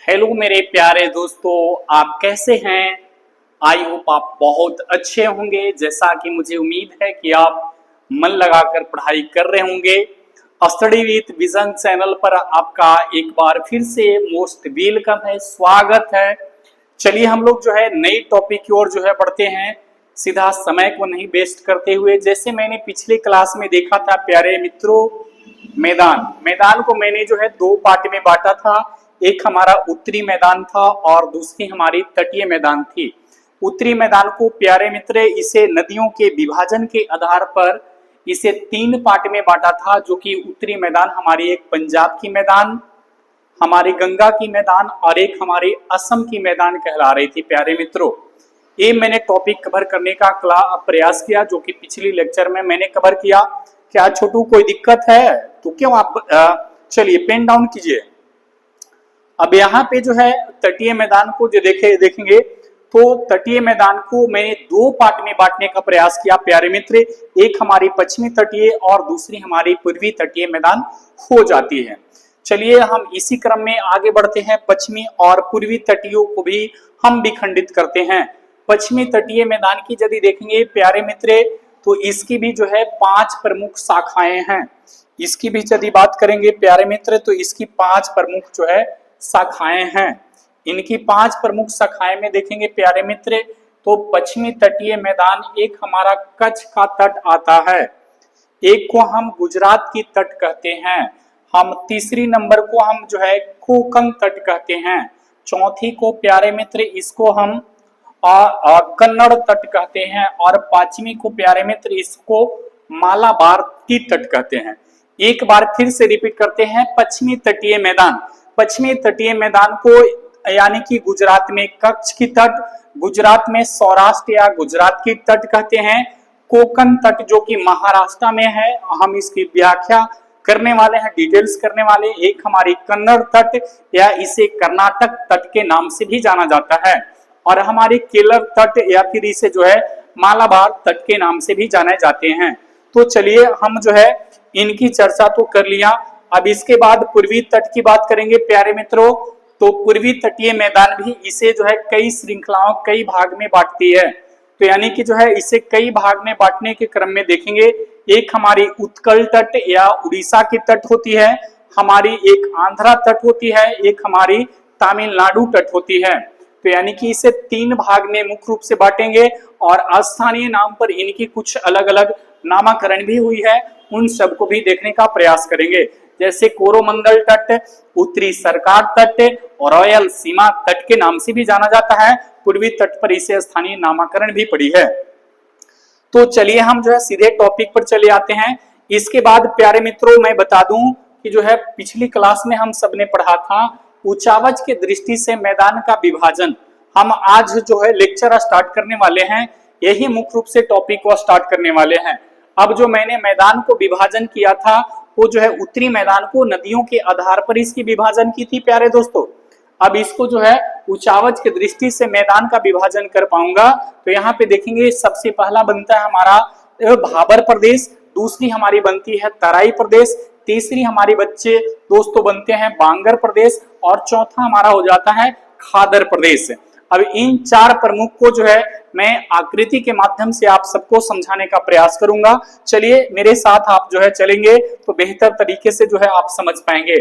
Hello मेरे प्यारे दोस्तों, आप कैसे हैं। आई होप आप बहुत अच्छे होंगे। जैसा कि मुझे उम्मीद है कि आप मन लगाकर पढ़ाई कर रहे होंगे। स्टडी विथ विजन चैनल पर आपका एक बार फिर से मोस्ट वेलकम है, स्वागत है। चलिए हम लोग जो है नई टॉपिक की ओर जो है बढ़ते हैं, सीधा समय को नहीं वेस्ट करते हुए। जैसे मैंने पिछले क्लास में देखा था प्यारे मित्रों, मैदान को मैंने जो है दो पार्ट में बांटा था। एक हमारा उत्तरी मैदान था और दूसरी हमारी तटीय मैदान थी। उत्तरी मैदान को प्यारे मित्र इसे नदियों के विभाजन के आधार पर इसे तीन पार्ट में बांटा था, जो कि उत्तरी मैदान हमारी एक पंजाब की मैदान, हमारी गंगा की मैदान और एक हमारी असम की मैदान कहला रही थी। प्यारे मित्रों, ये मैंने टॉपिक कवर करने का प्रयास किया, जो कि पिछली लेक्चर में मैंने कवर किया। क्या छोटू कोई दिक्कत है तो क्यों आप चलिए पेन डाउन कीजिए। अब यहाँ पे जो है तटीय मैदान को जो देखेंगे तो तटीय मैदान को मैंने दो पार्ट में बांटने का प्रयास किया प्यारे मित्र। एक हमारी पश्चिमी तटीय और दूसरी हमारी पूर्वी तटीय मैदान हो जाती है। चलिए हम इसी क्रम में आगे बढ़ते हैं। पश्चिमी और पूर्वी तटीयों को भी हम विखंडित करते हैं। पश्चिमी तटीय मैदान की यदि देखेंगे प्यारे मित्र तो इसकी भी जो है 5 प्रमुख शाखाएं हैं। इसकी भी यदि बात करेंगे प्यारे मित्र तो इसकी 5 प्रमुख जो है शाखाएं हैं। इनकी 5 प्रमुख शाखाएं में देखेंगे प्यारे मित्र तो पश्चिमी तटीय मैदान एक हमारा कच्छ का तट आता है, एक को हम गुजरात की तट कहते हैं, हम तीसरी नंबर को हम जो है कोंकण तट कहते हैं, चौथी को प्यारे मित्र इसको हम कन्नड़ तट कहते हैं और पांचवी को प्यारे मित्र इसको मालाबार की तट कहते हैं। एक बार फिर से रिपीट करते हैं, पश्चिमी तटीय मैदान, पश्चिमी तटीय मैदान को यानी कि गुजरात में कच्छ की तट, गुजरात में सौराष्ट्र या गुजरात की तट कहते हैं। कोंकण तट जो कि महाराष्ट्र में है, हम इसकी व्याख्या करने वाले हैं, डिटेल्स करने वाले। एक हमारी कन्नड़ तट या इसे कर्नाटक तट के नाम से भी जाना जाता है और हमारी केरल तट या फिर इसे जो है मालाबार तट के नाम से भी जाने जाते हैं। तो चलिए हम जो है इनकी चर्चा तो कर लिया। अब इसके बाद पूर्वी तट की बात करेंगे प्यारे मित्रों। तो पूर्वी तटीय मैदान भी इसे जो है कई श्रृंखलाओं कई भाग में बांटती है। तो यानी कि जो है इसे कई भाग में बांटने के क्रम में देखेंगे, एक हमारी उत्कल तट या उड़ीसा की तट होती है, हमारी एक आंध्रा तट होती है, एक हमारी तमिलनाडु तट होती है। तो यानी कि इसे 3 भाग में मुख्य रूप से बांटेंगे और स्थानीय नाम पर इनकी कुछ अलग अलग नामकरण भी हुई है, उन सबको भी देखने का प्रयास करेंगे। जैसे कोरोमंडल तट, उत्तरी सरकार तट और रॉयल सीमा तट के नाम से भी जाना जाता है। पूर्वी तट पर इसे स्थानीय नामकरण भी पड़ी है। तो चलिए हम जो है सीधे टॉपिक पर चले आते हैं। इसके बाद प्यारे मित्रों मैं बता दूं कि जो है पिछली क्लास में हम सबने पढ़ा था उचावच के दृष्टि से मैदान का विभाजन। हम आज जो है लेक्चर स्टार्ट करने वाले हैं, यही मुख्य रूप से टॉपिक को स्टार्ट करने वाले हैं। अब जो मैंने मैदान को विभाजन किया था वो जो है उत्तरी मैदान को नदियों के आधार पर इसकी विभाजन की थी प्यारे दोस्तों। अब इसको जो है उचावच की दृष्टि से मैदान का विभाजन कर पाऊंगा। तो यहाँ पे देखेंगे सबसे पहला बनता है हमारा भाबर प्रदेश, दूसरी हमारी बनती है तराई प्रदेश, तीसरी हमारी बच्चे दोस्तों बनते हैं बांगर प्रदेश और चौथा हमारा हो जाता है खादर प्रदेश। अब इन 4 प्रमुख को जो है मैं आकृति के माध्यम से आप सबको समझाने का प्रयास करूंगा। चलिए मेरे साथ आप जो है चलेंगे तो बेहतर तरीके से जो है आप समझ पाएंगे।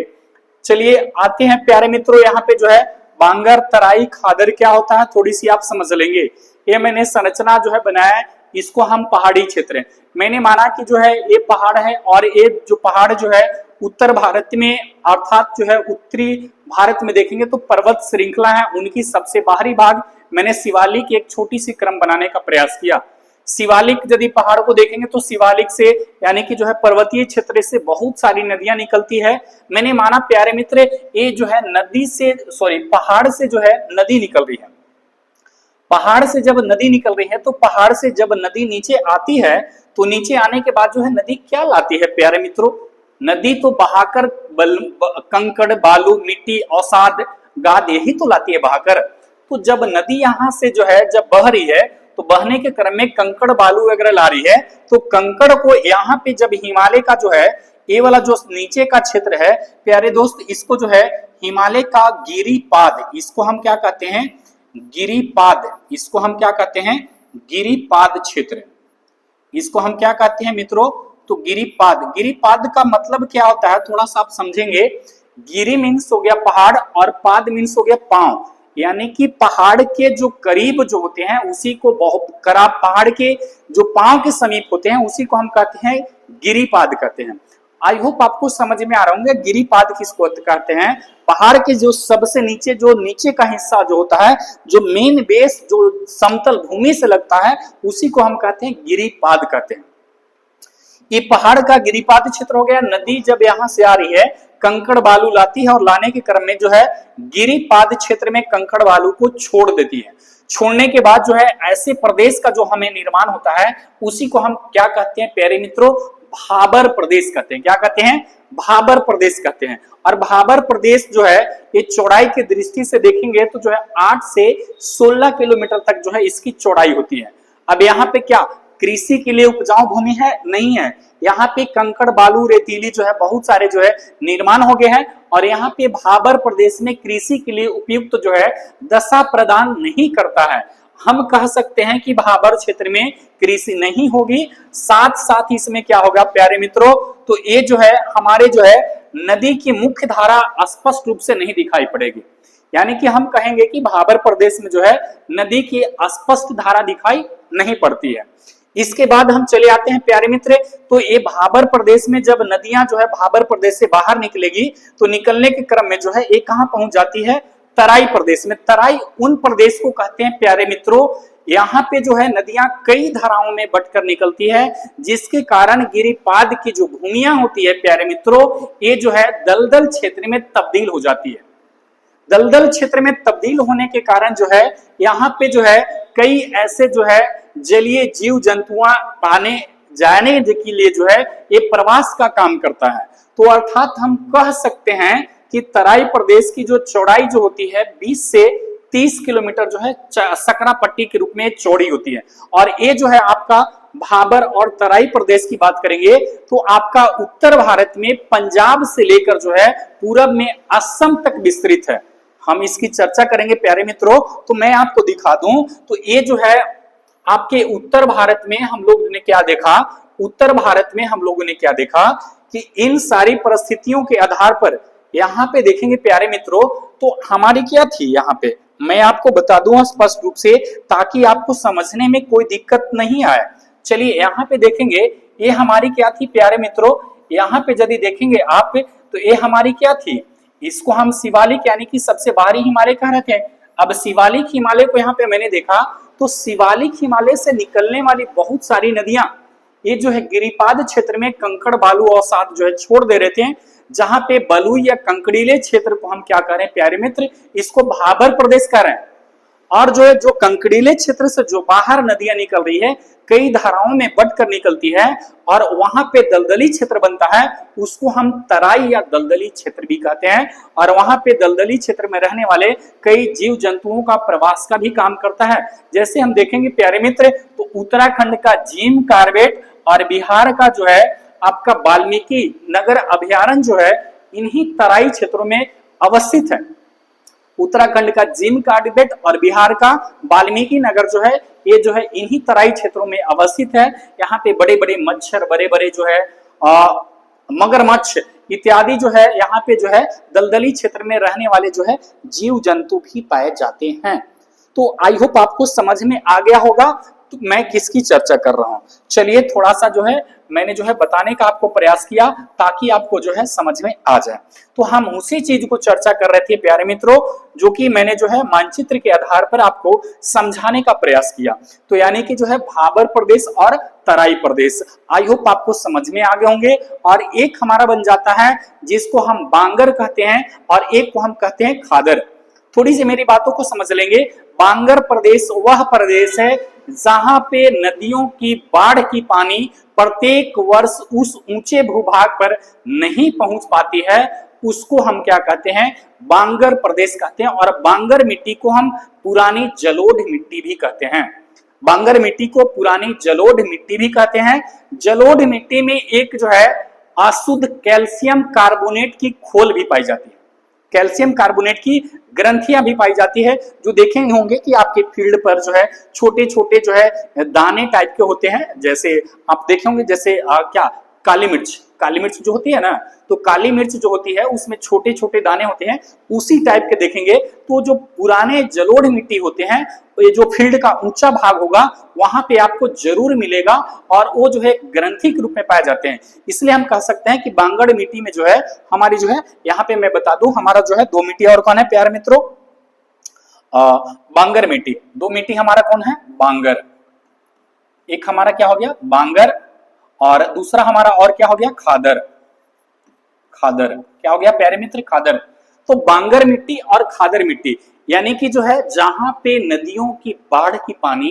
चलिए आते हैं प्यारे मित्रों, यहाँ पे जो है बांगर तराई खादर क्या होता है थोड़ी सी आप समझ लेंगे। ये मैंने संरचना जो है बनाया है, इसको हम पहाड़ी क्षेत्र, मैंने माना कि जो है ये पहाड़ है और ये जो पहाड़ जो है उत्तर भारत में अर्थात जो है उत्तरी भारत में देखेंगे तो पर्वत श्रृंखला है, उनकी सबसे बाहरी भाग मैंने शिवालिक की एक छोटी सी क्रम बनाने का प्रयास किया। शिवालिक यदि पहाड़ को देखेंगे तो शिवालिक से यानी कि जो है पर्वतीय क्षेत्र से बहुत सारी नदियां निकलती है। मैंने माना प्यारे मित्र ये जो है पहाड़ से जो है नदी निकल रही है। पहाड़ से जब नदी निकल रही है तो पहाड़ से जब नदी नीचे आती है तो नीचे आने के बाद जो है नदी क्या लाती है प्यारे मित्रों, नदी तो बहाकर कंकड़ बालू मिट्टी औसाद गाद यही तो लाती है बहाकर। तो जब नदी यहाँ से जो है जब बह रही है तो बहने के क्रम में कंकड़ बालू वगैरह ला रही है, तो कंकड़ को यहाँ पे जब हिमालय का जो है ये वाला जो नीचे का क्षेत्र है प्यारे दोस्त, इसको जो है हिमालय का गिरिपाद, इसको हम क्या कहते हैं, गिरिपाद, इसको हम क्या कहते हैं, गिरिपाद क्षेत्र, इसको हम क्या कहते हैं मित्रों, तो गिरिपाद। गिरिपाद का मतलब क्या होता है थोड़ा सा आप समझेंगे। गिरी मीन्स हो गया पहाड़ और पाद मीन्स हो गया पांव, यानी कि पहाड़ के जो करीब जो होते हैं उसी को बहुत करीब, पहाड़ के जो पांव के समीप होते हैं उसी को हम कहते हैं गिरिपाद कहते हैं। आई होप आपको समझ में आ रहा होंगे गिरिपाद किसको कहते हैं। पहाड़ के जो सबसे नीचे, जो नीचे का हिस्सा जो होता है, जो मेन बेस जो समतल भूमि से लगता है उसी को हम कहते हैं गिरिपाद कहते हैं। ये पहाड़ का गिरिपाद क्षेत्र हो गया। नदी जब यहां से आ रही है कंकड़ बालू लाती है और लाने के क्रम में जो है गिरिपाद क्षेत्र में कंकड़ बालू को छोड़ देती है। छोड़ने के बाद जो है ऐसे प्रदेश का जो हमें निर्माण होता है उसी को हम क्या कहते हैं प्यारे मित्रों, भाबर प्रदेश कहते हैं। क्या कहते हैं, भाबर प्रदेश कहते हैं। और भाबर प्रदेश जो है ये चौड़ाई की दृष्टि से देखेंगे तो जो है 8 से 16 किलोमीटर तक जो है इसकी चौड़ाई होती है। अब यहाँ पे क्या कृषि के लिए उपजाऊ भूमि है, नहीं है। यहाँ पे कंकड़ बालू रेतीली जो है बहुत सारे जो है निर्माण हो गए हैं और यहाँ पे भाबर प्रदेश में कृषि के लिए उपयुक्त जो है दशा प्रदान नहीं करता है। हम कह सकते हैं कि भाबर क्षेत्र में कृषि नहीं होगी। साथ साथ इसमें क्या होगा प्यारे मित्रों, तो ये जो है हमारे जो है नदी की मुख्य धारा स्पष्ट रूप से नहीं दिखाई पड़ेगी। यानी कि हम कहेंगे कि भाबर प्रदेश में जो है नदी की स्पष्ट धारा दिखाई नहीं पड़ती है। इसके बाद हम चले आते हैं प्यारे मित्र, तो ये भाबर प्रदेश में जब नदियां जो है भाबर प्रदेश से बाहर निकलेगी तो निकलने के क्रम में जो है ये कहां पहुंच जाती है, तराई प्रदेश में। तराई उन प्रदेश को कहते हैं प्यारे मित्रों, यहाँ पे जो है नदियां कई धाराओं में बटकर निकलती है जिसके कारण गिरिपाद की जो भूमियां होती है प्यारे मित्रों ये जो है दलदल क्षेत्र में तब्दील हो जाती है। दलदल क्षेत्र में तब्दील होने के कारण जो है यहाँ पे जो है कई ऐसे जो है जलीय जीव जंतुआ पाने जाने के लिए जो है ये प्रवास का काम करता है। तो अर्थात हम कह सकते हैं कि तराई प्रदेश की जो चौड़ाई जो होती है 20 से 30 किलोमीटर जो है सकरा पट्टी के रूप में चौड़ी होती है। और ये जो है आपका भाबर और तराई प्रदेश की बात करेंगे तो आपका उत्तर भारत में पंजाब से लेकर जो है पूरब में असम तक विस्तृत है। हम इसकी चर्चा करेंगे प्यारे मित्रों। तो मैं आपको दिखा दूं तो ये जो है आपके उत्तर भारत में हम लोग ने क्या देखा, उत्तर भारत में हम लोगों ने क्या देखा कि इन सारी परिस्थितियों के आधार पर यहाँ पे देखेंगे प्यारे मित्रों तो हमारी क्या थी, यहाँ पे मैं आपको बता दूं स्पष्ट रूप से ताकि आपको समझने में कोई दिक्कत नहीं आए। चलिए यहाँ पे देखेंगे ये हमारी क्या थी प्यारे मित्रों, यहाँ पे यदि देखेंगे आप तो ये हमारी क्या थी, इसको हम शिवालिक यानी कि सबसे बाहरी हिमालय कह रहे थे। अब शिवालिक हिमालय को यहाँ पे मैंने देखा तो शिवालिक हिमालय से निकलने वाली बहुत सारी नदियां ये जो है गिरिपाद क्षेत्र में कंकड़ बालू और साथ जो है छोड़ दे रहे थे। जहां पे बलुई या कंकड़ीले क्षेत्र को हम क्या कह रहे हैं प्यारे मित्र, इसको भाबर प्रदेश कह रहे हैं। और जो है जो कंकड़ीले क्षेत्र से जो बाहर नदियां निकल रही है कई धाराओं में बटकर निकलती है और वहां पे दलदली क्षेत्र बनता है, उसको हम तराई या दलदली क्षेत्र भी कहते हैं। और वहां पे दलदली क्षेत्र में रहने वाले कई जीव जंतुओं का प्रवास का भी काम करता है। जैसे हम देखेंगे प्यारे मित्र तो उत्तराखंड का जिम कार्बेट और बिहार का जो है आपका वाल्मीकि नगर अभयारण्य जो है इन्हीं तराई क्षेत्रों में अवस्थित है। उत्तराखंड का जिम कार्बेट और बिहार का वाल्मीकि नगर जो है ये जो है इन्हीं तराई क्षेत्रों में अवस्थित है। यहाँ पे बड़े बड़े मच्छर, बड़े बड़े जो है मगरमच्छ इत्यादि जो है यहाँ पे जो है दलदली क्षेत्र में रहने वाले जो है जीव जंतु भी पाए जाते हैं। तो आई होप आपको समझ में आ गया होगा तो मैं किसकी चर्चा कर रहा हूं। चलिए थोड़ा सा जो है मैंने जो है बताने का आपको प्रयास किया ताकि आपको जो है समझ में आ जाए। तो हम उसी चीज को चर्चा कर रहे थे प्यारे मित्रों जो कि मैंने जो है मानचित्र के आधार पर आपको समझाने का प्रयास किया। तो यानी कि जो है भाबर प्रदेश और तराई प्रदेश, आई होप आपको समझ में आ गए होंगे। और एक हमारा बन जाता है जिसको हम बांगर कहते हैं और एक को हम कहते हैं खादर। थोड़ी सी मेरी बातों को समझ लेंगे। बांगर प्रदेश वह प्रदेश है जहां पे नदियों की बाढ़ की पानी प्रत्येक वर्ष उस ऊंचे भूभाग पर नहीं पहुंच पाती है, उसको हम क्या कहते हैं, बांगर प्रदेश कहते हैं। और बांगर मिट्टी को हम पुरानी जलोढ़ मिट्टी भी कहते हैं। बांगर मिट्टी को पुरानी जलोढ़ मिट्टी भी कहते हैं। जलोढ़ मिट्टी में एक जो है अशुद्ध कैल्शियम कार्बोनेट की खोल भी पाई जाती है, कैल्शियम कार्बोनेट की ग्रंथियां भी पाई जाती है, जो देखेंगे होंगे कि आपके फील्ड पर जो है छोटे छोटे जो है दाने टाइप के होते हैं, जैसे आप देखे होंगे, जैसे क्या काली मिर्च जो होती है ना, तो काली मिर्च जो होती है उसमें छोटे छोटे दाने होते हैं, उसी टाइप के देखेंगे। तो जो पुराने जलोढ़ मिट्टी होते हैं, तो ये जो फील्ड का ऊंचा भाग होगा वहां पे आपको जरूर मिलेगा, और वो जो है ग्रंथि के रूप में पाए जाते हैं। इसलिए हम कह सकते हैं कि बांगड़ मिट्टी में जो है हमारी जो है, यहाँ पे मैं बता दूं, हमारा जो है दो मिट्टी और कौन है प्यारे मित्रों, बांगर मिट्टी। दो मिट्टी हमारा कौन है, बांगर। एक हमारा क्या हो गया, बांगर, और दूसरा हमारा और क्या हो गया, खादर। खादर क्या हो गया प्यारे मित्र, खादर। तो बांगर मिट्टी और खादर मिट्टी, यानी कि जो है जहां पे नदियों की बाढ़ की पानी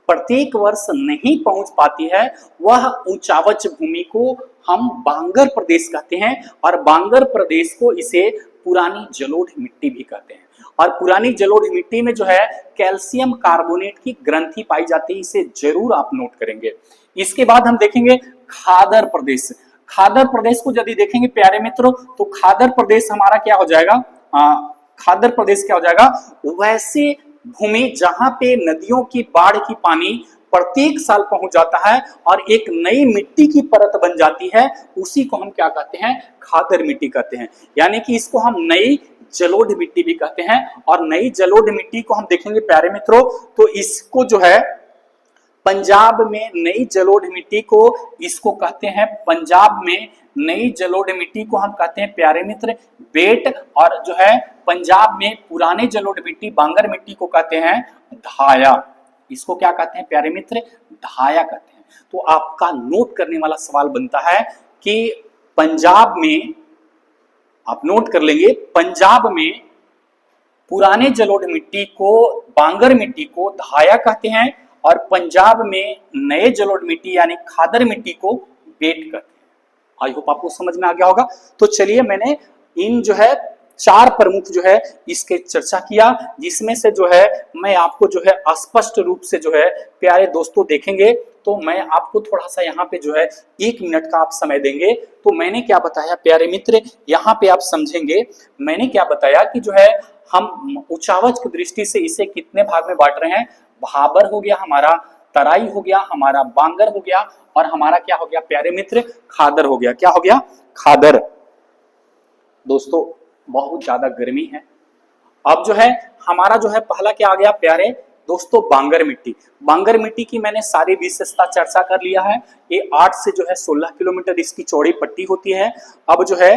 प्रत्येक वर्ष नहीं पहुंच पाती है, वह ऊंचावच भूमि को हम बांगर प्रदेश कहते हैं, और बांगर प्रदेश को इसे पुरानी जलोढ़ मिट्टी भी कहते हैं। और पुरानी जलोढ़ मिट्टी में जो है कैल्शियम कार्बोनेट की ग्रंथि पाई जाती है, इसे जरूर आप नोट करेंगे। इसके बाद हम देखेंगे खादर प्रदेश। खादर प्रदेश को यदि देखेंगे प्यारे मित्रों, तो खादर प्रदेश हमारा क्या हो जाएगा, खादर प्रदेश क्या हो जाएगा, वैसे भूमि जहां पे नदियों की बाढ़ की पानी प्रत्येक साल पहुंच जाता है और एक नई मिट्टी की परत बन जाती है, उसी को हम क्या कहते हैं, खादर मिट्टी कहते हैं। यानी कि इसको हम नई जलोढ़ मिट्टी भी कहते हैं। और नई जलोढ़ मिट्टी को हम देखेंगे प्यारे मित्रों, तो इसको जो है पंजाब में नई जलोढ़ मिट्टी को, इसको कहते हैं, पंजाब में नई जलोढ़ मिट्टी को हम कहते हैं प्यारे मित्र बेट, और जो है पंजाब में पुराने जलोढ़ मिट्टी बांगर मिट्टी को कहते हैं धाया। इसको क्या कहते हैं प्यारे मित्र, धाया कहते हैं। तो आपका नोट करने वाला सवाल बनता है कि पंजाब में, आप नोट कर लेंगे, पंजाब में पुराने जलोढ़ मिट्टी को, बांगर मिट्टी को धाया कहते हैं, और पंजाब में नए जलोढ़ मिट्टी यानी खादर मिट्टी को बेट कहते हैं। आई होप आपको समझ में आ गया होगा। तो चलिए, मैंने इन जो है चार प्रमुख जो है इसके चर्चा किया, जिसमें से जो है मैं आपको जो है स्पष्ट रूप से जो है प्यारे दोस्तों देखेंगे, तो मैं आपको थोड़ा सा यहाँ पे जो है 1 मिनट का आप समय देंगे। तो मैंने क्या बताया प्यारे मित्र, यहाँ पे आप समझेंगे मैंने क्या बताया कि जो है हम उचावच की दृष्टि से इसे कितने भाग में बांट रहे हैं। भाबर हो गया हमारा, तराई हो गया हमारा, बांगर हो गया, और हमारा क्या हो गया प्यारे मित्र, खादर हो गया। क्या हो गया, खादर। दोस्तों बहुत ज्यादा गर्मी है। अब जो है हमारा जो है पहला क्या आ गया प्यारे दोस्तों, बांगर मिट्टी। बांगर मिट्टी की मैंने सारी विशेषता चर्चा कर लिया है। ये 8 से जो है 16 किलोमीटर इसकी चौड़ी पट्टी होती है। अब जो है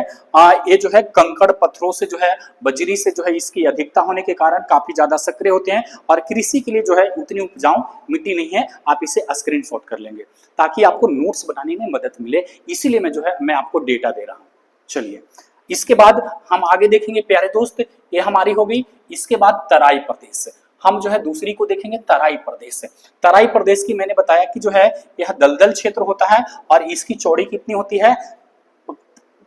ये जो है कंकड़ पत्थरों से जो है, बजरी से जो है इसकी अधिकता होने के कारण काफी ज्यादा सक्रिय होते हैं, और कृषि के लिए जो है उतनी उपजाऊ मिट्टी नहीं है। आप इसे स्क्रीनशॉट कर लेंगे ताकि आपको नोट्स बनाने में मदद मिले, इसीलिए मैं जो है मैं आपको डेटा दे रहा हूँ। चलिए, इसके बाद हम आगे देखेंगे प्यारे दोस्त, ये हमारी हो गई। इसके बाद तराई प्रदेश, हम जो है दूसरी को देखेंगे तराई प्रदेश। तराई प्रदेश की मैंने बताया कि जो है यह दलदल क्षेत्र होता है, और इसकी चौड़ी कितनी होती है,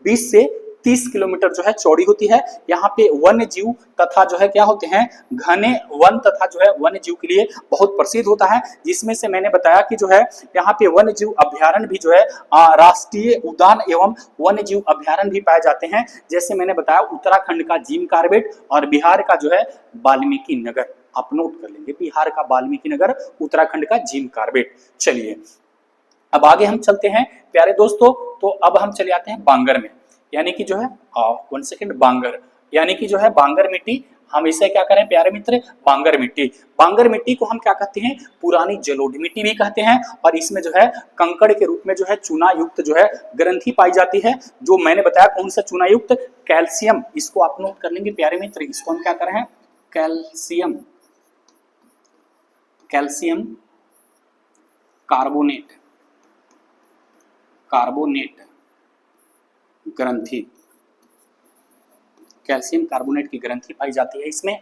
20 से 30 किलोमीटर जो है चौड़ी होती है। यहाँ पे वन्य जीव तथा जो है क्या होते हैं, घने वन तथा जो है वन्य जीव के लिए बहुत प्रसिद्ध होता है, जिसमें से मैंने बताया कि जो है यहाँ पे वन्य जीव अभ्यारण्य भी जो है राष्ट्रीय उद्यान एवं वन्य जीव अभ्यारण्य भी पाए जाते हैं। जैसे मैंने बताया उत्तराखंड का जिम कार्बेट और बिहार का जो है वाल्मीकि नगर, आप नोट कर लेंगे, बिहार का वाल्मीकि नगर, उत्तराखंड का जिम कार्बेट। चलिए अब आगे हम चलते हैं प्यारे दोस्तों, तो अब हम चले आते हैं बांगर में, यानी कि जो है 1 सेकेंड, बांगर यानी कि जो है बांगर मिट्टी। हम इसे क्या करें प्यारे मित्र, बांगर मिट्टी। बांगर मिट्टी को हम क्या कहते हैं, पुरानी जलोढ़ मिट्टी भी कहते हैं, और इसमें जो है कंकड़ के रूप में जो है चूना युक्त जो है ग्रंथि पाई जाती है। जो मैंने बताया कौन सा चूना युक्त, कैल्शियम। इसको आप नोट कर लेंगे प्यारे मित्र, इसको हम क्या कर रहे हैं, कैल्शियम, कैल्शियम कार्बोनेट, कार्बोनेट ग्रंथि, कैल्शियम कार्बोनेट की ग्रंथि पाई जाती है इसमें।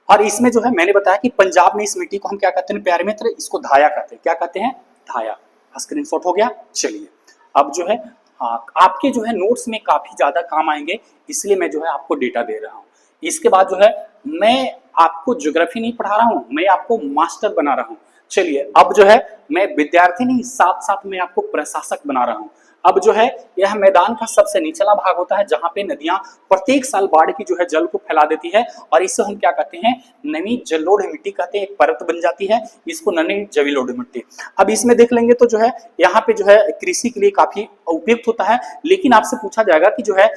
और इसमें जो है मैंने बताया कि पंजाब में इस मिट्टी को हम क्या कहते हैं प्यारे मित्र, इसको धाया कहते हैं। क्या कहते हैं, धाया। स्क्रीनशॉट हो गया। चलिए अब जो है आपके जो है नोट्स में काफी ज्यादा काम आएंगे, इसलिए मैं जो है आपको डेटा दे रहा हूँ। इसके बाद जो है मैं आपको ज्योग्राफी नहीं पढ़ा रहा हूँ, मैं आपको मास्टर बना रहा हूँ। चलिए अब जो है मैं विद्यार्थी नहीं, साथ साथ मैं आपको प्रशासक बना रहा हूँ। अब जो है यह मैदान का सबसे निचला भाग होता है जहां पे नदियां प्रत्येक साल बाढ़ की जो है जल को फैला देती है और इसे हम क्या कहते हैं, नमी जलोढ़ मिट्टी कहते हैं। एक परत बन जाती है, इसको नमी जलोढ़ मिट्टी। अब इसमें देख लेंगे तो जो है यहाँ पे जो है कृषि के लिए काफी उपयुक्त होता है। लेकिन आपसे पूछा जाएगा कि जो है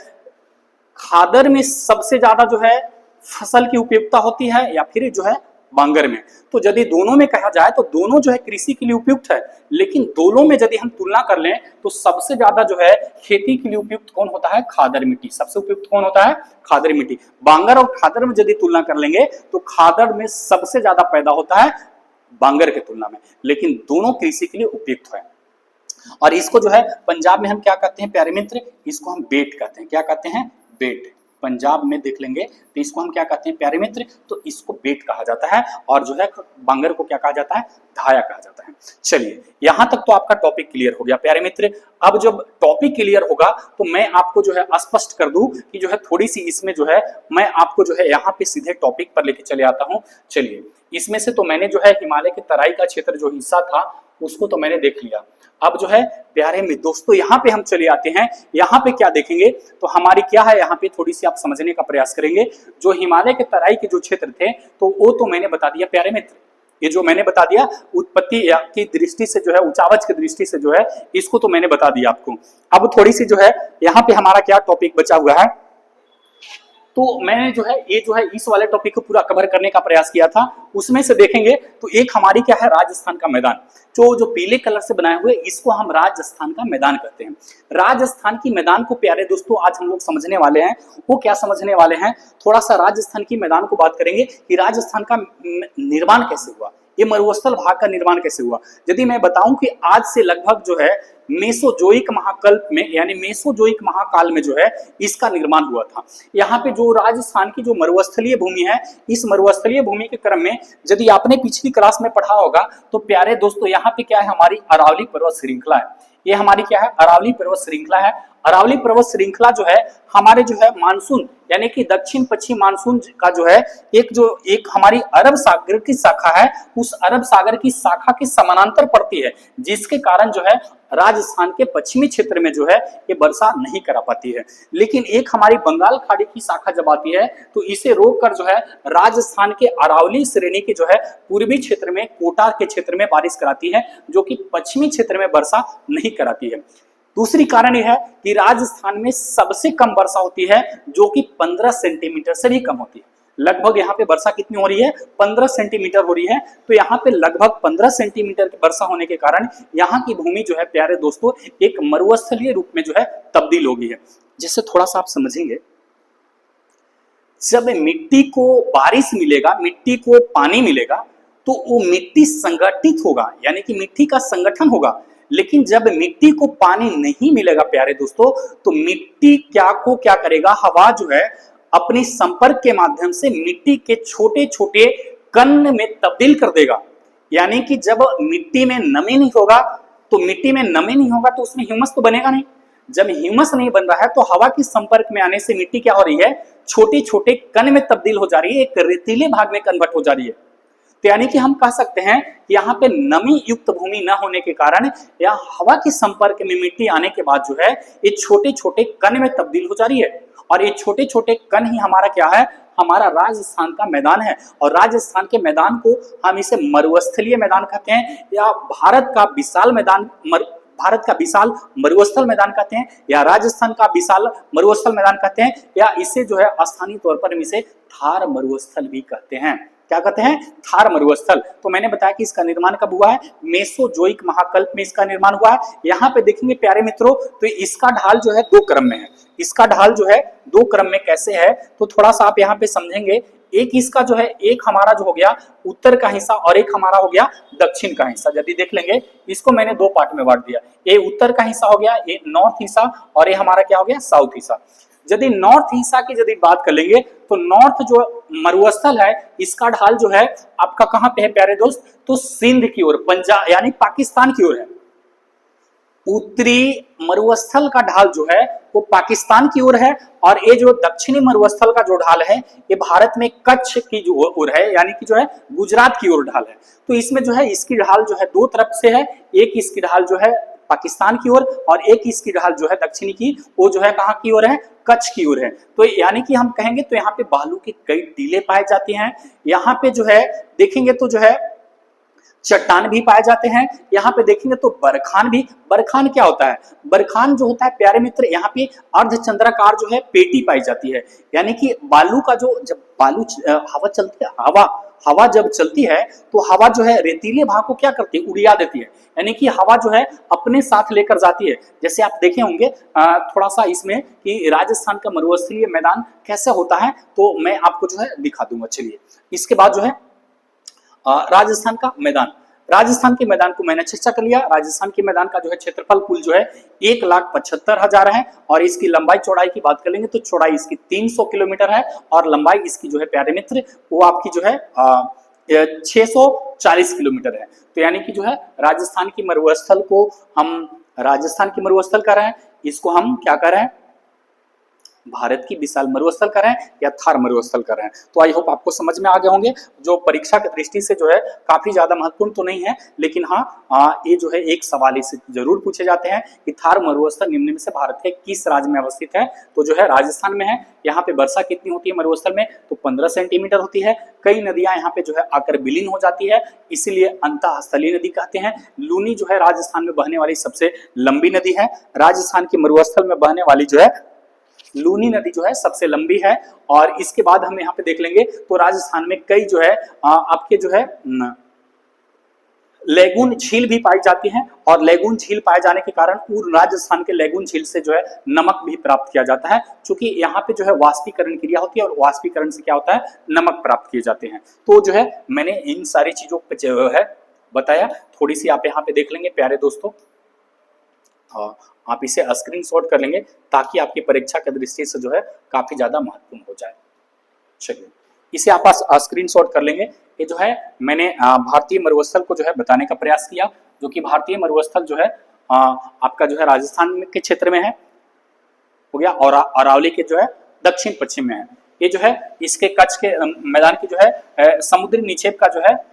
खादर में सबसे ज्यादा जो है फसल की उपयुक्तता होती है या फिर जो है बांगर में। तो यदि दोनों में कहा जाए तो दोनों जो है कृषि के लिए उपयुक्त है, लेकिन दोनों में यदि हम तुलना कर लें तो सबसे ज्यादा जो है खेती के लिए उपयुक्त कौन होता है, खादर मिट्टी। सबसे उपयुक्त कौन होता है, खादर मिट्टी। बांगर और खादर में यदि तुलना कर लेंगे तो खादर में सबसे ज्यादा पैदा होता है बांगर के तुलना में, लेकिन दोनों कृषि के लिए उपयुक्त है। और इसको जो है पंजाब में हम क्या कहते हैं प्यारे मित्र, इसको हम बेट कहते हैं। क्या कहते हैं, बेट। पंजाब में देख लेंगे तो इसको हम क्या कहते हैं प्यारे मित्र, तो इसको बेट कहा जाता है। और जो है बांगर को क्या कहा जाता है, धाया कहा जाता है। चलिए यहां तक तो आपका टॉपिक क्लियर हो गया प्यारे मित्र। अब जब टॉपिक क्लियर होगा तो मैं आपको जो है स्पष्ट कर दूं कि जो है थोड़ी सी इसमें जो है मैं आपको जो है यहाँ पे सीधे टॉपिक पर लेके चले आता हूँ। चलिए इसमें से तो मैंने जो है हिमालय के तराई का क्षेत्र जो हिस्सा था उसको तो मैंने देख लिया। अब जो है प्यारे मित्र दोस्तों यहाँ पे हम चले आते हैं। यहाँ पे क्या देखेंगे तो हमारी क्या है, यहाँ पे थोड़ी सी आप समझने का प्रयास करेंगे। जो हिमालय के तराई के जो क्षेत्र थे तो वो तो मैंने बता दिया प्यारे मित्र, ये जो मैंने बता दिया उत्पत्ति की दृष्टि से जो है ऊंचावच की दृष्टि से जो है इसको तो मैंने बता दिया आपको। अब थोड़ी सी जो है यहाँ पे हमारा क्या टॉपिक बचा हुआ है, तो मैंने जो है ये जो है इस वाले टॉपिक को पूरा कवर करने का प्रयास किया था। उसमें से देखेंगे तो एक हमारी क्या है, राजस्थान का मैदान, जो पीले कलर से बनाए हुए इसको हम राजस्थान का मैदान कहते हैं। राजस्थान की मैदान को प्यारे दोस्तों आज हम लोग समझने वाले हैं। वो क्या समझने वाले हैं, थोड़ा सा राजस्थान की मैदान को बात करेंगे कि राजस्थान का निर्माण कैसे हुआ, ये मरुस्थल भाग का निर्माण कैसे हुआ। यदि मैं बताऊं कि आज से लगभग जो है मेसोजोइक महाकल्प में यानी मेसोजोइक महाकाल में जो है इसका निर्माण हुआ था। यहाँ पे जो राजस्थान की जो मरुस्थलीय भूमि है, इस मरुस्थलीय भूमि के क्रम में यदि आपने पिछली क्लास में पढ़ा होगा तो प्यारे दोस्तों यहाँ पे क्या है, हमारी अरावली पर्वत श्रृंखला है। ये हमारी क्या है, अरावली पर्वत श्रृंखला है। अरावली पर्वत श्रृंखला जो है हमारे जो है मानसून यानी कि दक्षिण पश्चिम मानसून का जो है एक हमारी अरब सागर की शाखा है, उस अरब सागर की शाखा के समानांतर पड़ती है, जिसके कारण जो है राजस्थान के पश्चिमी क्षेत्र में जो है ये वर्षा नहीं करा पाती है। लेकिन एक हमारी बंगाल खाड़ी की शाखा जब आती है तो इसे रोककर जो है राजस्थान के अरावली श्रेणी के जो है पूर्वी क्षेत्र में कोटा के क्षेत्र में बारिश कराती है, जो कि पश्चिमी क्षेत्र में वर्षा नहीं कराती है। दूसरी कारण यह है कि राजस्थान में सबसे कम वर्षा होती है, जो कि 15 सेंटीमीटर से भी कम होती है। लगभग यहाँ पे वर्षा कितनी हो रही है, 15 सेंटीमीटर हो रही है। तो यहाँ पे लगभग 15 सेंटीमीटर की वर्षा होने के कारण यहाँ की भूमि जो है प्यारे दोस्तों एक मरुस्थलीय रूप में जो है तब्दील हो गई है। जिससे थोड़ा सा आप समझेंगे, जब मिट्टी को बारिश मिलेगा, मिट्टी को पानी मिलेगा तो वो मिट्टी संगठित होगा, यानी कि मिट्टी का संगठन होगा। लेकिन जब मिट्टी को पानी नहीं मिलेगा प्यारे दोस्तों तो मिट्टी क्या करेगा, हवा जो है अपने संपर्क के माध्यम से मिट्टी के छोटे छोटे कण में तब्दील कर देगा। यानी कि जब मिट्टी में नमी नहीं होगा तो उसमें ह्यूमस तो बनेगा नहीं। जब ह्यूमस नहीं बन रहा है तो हवा के संपर्क में आने से मिट्टी क्या हो रही है, छोटे छोटे कण में तब्दील हो जा रही है, एक रेतीले भाग में कन्वर्ट हो जा रही है। तो यानी कि हम कह सकते हैं कि यहाँ पे नमी युक्त भूमि न होने के कारण या हवा के संपर्क में मिट्टी आने के बाद जो है ये छोटे छोटे कण में तब्दील हो जा रही है। और ये छोटे छोटे कण ही हमारा क्या है, हमारा राजस्थान का मैदान है। और राजस्थान के मैदान को हम इसे मरुस्थलीय मैदान कहते हैं, या भारत का विशाल मरुस्थल मैदान कहते हैं, या राजस्थान का विशाल मरुस्थल मैदान कहते हैं, या इसे जो है स्थानीय तौर पर हम इसे थार मरुस्थल भी कहते हैं। क्या कहते हैं, थार मरुस्थल। तो मैंने बताया कि इसका निर्माण कब हुआ है, मेसोजोइक महाकल्प में इसका निर्माण हुआ है। यहाँ पे देखेंगे प्यारे मित्रों तो इसका ढाल जो है 2 क्रम में है। इसका ढाल जो है 2 क्रम में कैसे है, तो थोड़ा सा आप यहाँ पे समझेंगे। एक इसका जो है, एक हमारा जो हो गया उत्तर का हिस्सा और एक हमारा हो गया दक्षिण का हिस्सा। यदि देख लेंगे इसको मैंने 2 पार्ट में बांट दिया, ये उत्तर का हिस्सा हो गया, ये नॉर्थ हिस्सा, और ये हमारा क्या हो गया, साउथ हिस्सा। यदि नॉर्थ हिस्सा की यदि बात कर लेंगे तो नॉर्थ जो मरुस्थल है इसका ढाल जो है आपका कहां पे है प्यारे दोस्त, तो सिंध की ओर, पंजाब यानी पाकिस्तान की ओर है। उत्तरी मरुस्थल का ढाल जो है वो पाकिस्तान की ओर है, और ये जो दक्षिणी मरुस्थल का जो ढाल है ये भारत में कच्छ की जो ओर है, यानी कि जो है गुजरात की ओर ढाल है। तो इसमें जो है इसकी ढाल जो है 2 तरफ से है, एक इसकी ढाल जो है पाकिस्तान की ओर, और एक इसकी ढाल जो है दक्षिणी की, वो जो है कहाँ की ओर है, कच्छ की ओर है। तो यानी कि हम कहेंगे तो यहाँ पे बालू की कई टीले पाए जाते हैं। यहाँ पे जो है देखेंगे तो जो है चट्टान भी पाए जाते हैं। यहाँ पे देखेंगे तो बरखान भी, बरखान क्या होता है, बरखान जो होता है प्यारे मित्र, यहाँ पे अर्धचंद्राकार जो है पेटी पाई जाती है। यानी कि बालू का जो, जब बालू हवा चलती है, हवा जब चलती है तो हवा जो है रेतीले भाग को क्या करती है, उड़िया देती है। यानी कि हवा जो है अपने साथ लेकर जाती है। जैसे आप देखे होंगे थोड़ा सा इसमें कि राजस्थान का मरुस्थलीय मैदान कैसे होता है, तो मैं आपको जो है दिखा दूंगा। चलिए, इसके बाद जो है राजस्थान का मैदान, राजस्थान के मैदान को मैंने चर्चा कर लिया। राजस्थान के मैदान का जो है क्षेत्रफल कुल जो है 1,75,000 है, और इसकी लंबाई चौड़ाई की बात कर लेंगे तो चौड़ाई इसकी 300 किलोमीटर है, और लंबाई इसकी जो है प्यारे मित्र वो आपकी जो है 640 किलोमीटर है। तो यानी कि जो है राजस्थान की मरुस्थल को हम राजस्थान की मरुस्थल कर रहे हैं, इसको हम क्या कर रहे हैं, भारत की विशाल मरुस्थल कर रहे हैं या थार मरुस्थल कर रहे हैं। तो आई होप आपको समझ में आ गए होंगे। जो परीक्षा की दृष्टि से जो है काफी ज्यादा महत्वपूर्ण तो नहीं है, लेकिन हाँ ये जो है एक सवाल इससे जरूर पूछे जाते हैं कि थार मरुस्थल निम्न में से भारत के किस राज्य में अवस्थित है। तो जो है राजस्थान में है। यहाँ पे वर्षा कितनी होती है मरुस्थल में, तो 15 सेंटीमीटर होती है। कई नदियां यहाँ पे जो है आकर विलीन हो जाती है, इसीलिए अंतःस्थलीय नदी कहते हैं। लूनी जो है राजस्थान में बहने वाली सबसे लंबी नदी है। राजस्थान की मरुस्थल में बहने वाली जो है लूनी नदी जो है सबसे लंबी है। और इसके बाद हम यहाँ पे देख लेंगे तो राजस्थान में कई जो है आपके जो है लेगून झील भी पाई जाती हैं, और लेगून झील पाए जाने के कारण राजस्थान के लेगून झील से जो है नमक भी प्राप्त किया जाता है, क्योंकि यहाँ पे जो है वाष्पीकरण क्रिया होती है, और वाष्पीकरण से क्या होता है, नमक प्राप्त किए जाते हैं। तो जो है मैंने इन सारी चीजों पे जो है बताया, थोड़ी सी आप यहाँ पे देख लेंगे प्यारे दोस्तों, आप इसे स्क्रीनशॉट कर लेंगे ताकि आपकी परीक्षा की दृष्टि से जो है काफी ज्यादा महत्वपूर्ण हो जाए। चलिए, इसे आप स्क्रीनशॉट कर लेंगे। ये जो है मैंने भारतीय मरुस्थल को जो है बताने का प्रयास किया, जो कि भारतीय मरुस्थल जो है आपका जो है राजस्थान के क्षेत्र में है, हो गया, और अरावली के जो है दक्षिण पश्चिम में है। ये जो है इसके कच्छ के मैदान की जो है समुद्री निक्षेप का जो है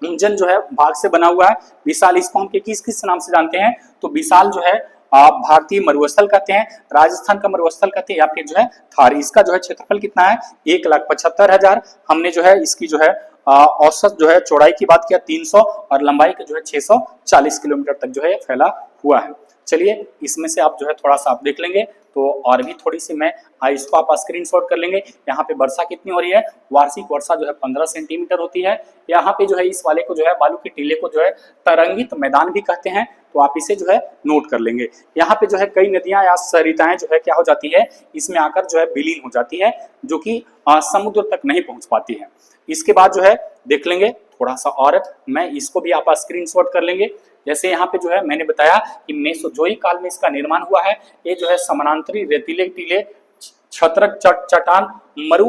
इंजन जो है भाग से बना हुआ है। विशाल इसको हम किस किस नाम से जानते हैं, तो विशाल जो है भारतीय मरुस्थल कहते हैं, राजस्थान का मरुस्थल कहते हैं, या फिर जो है थार। इसका जो है क्षेत्रफल कितना है, 1,75,000। हमने जो है इसकी जो है औसत जो है चौड़ाई की बात किया 300, और लंबाई का जो है 640 किलोमीटर तक जो है फैला हुआ है। चलिए, इसमें से आप जो है थोड़ा सा आप देख लेंगे तो और भी थोड़ी सी मैं इसको आप स्क्रीनशॉट कर लेंगे। यहाँ पे वर्षा कितनी हो रही है, वार्षिक वर्षा जो है 15 सेंटीमीटर होती है। यहाँ पे जो है इस वाले को जो है बालू के टीले को जो है तरंगित मैदान भी कहते हैं, तो आप इसे जो है नोट कर लेंगे। यहाँ पे जो है कई नदियां या सरिताएं जो है क्या हो जाती है, इसमें आकर जो है विलीन हो जाती है, जो कि समुद्र तक नहीं पहुंच पाती है। इसके बाद जो है देख लेंगे थोड़ा सा, और मैं इसको भी आप स्क्रीनशॉट कर लेंगे। जैसे यहाँ पे जो है मैंने बताया कि मेसोजोइक काल में इसका निर्माण हुआ है। ये जो है समानांतरी रेतीले टीले, छत्रक चट्टान, मरु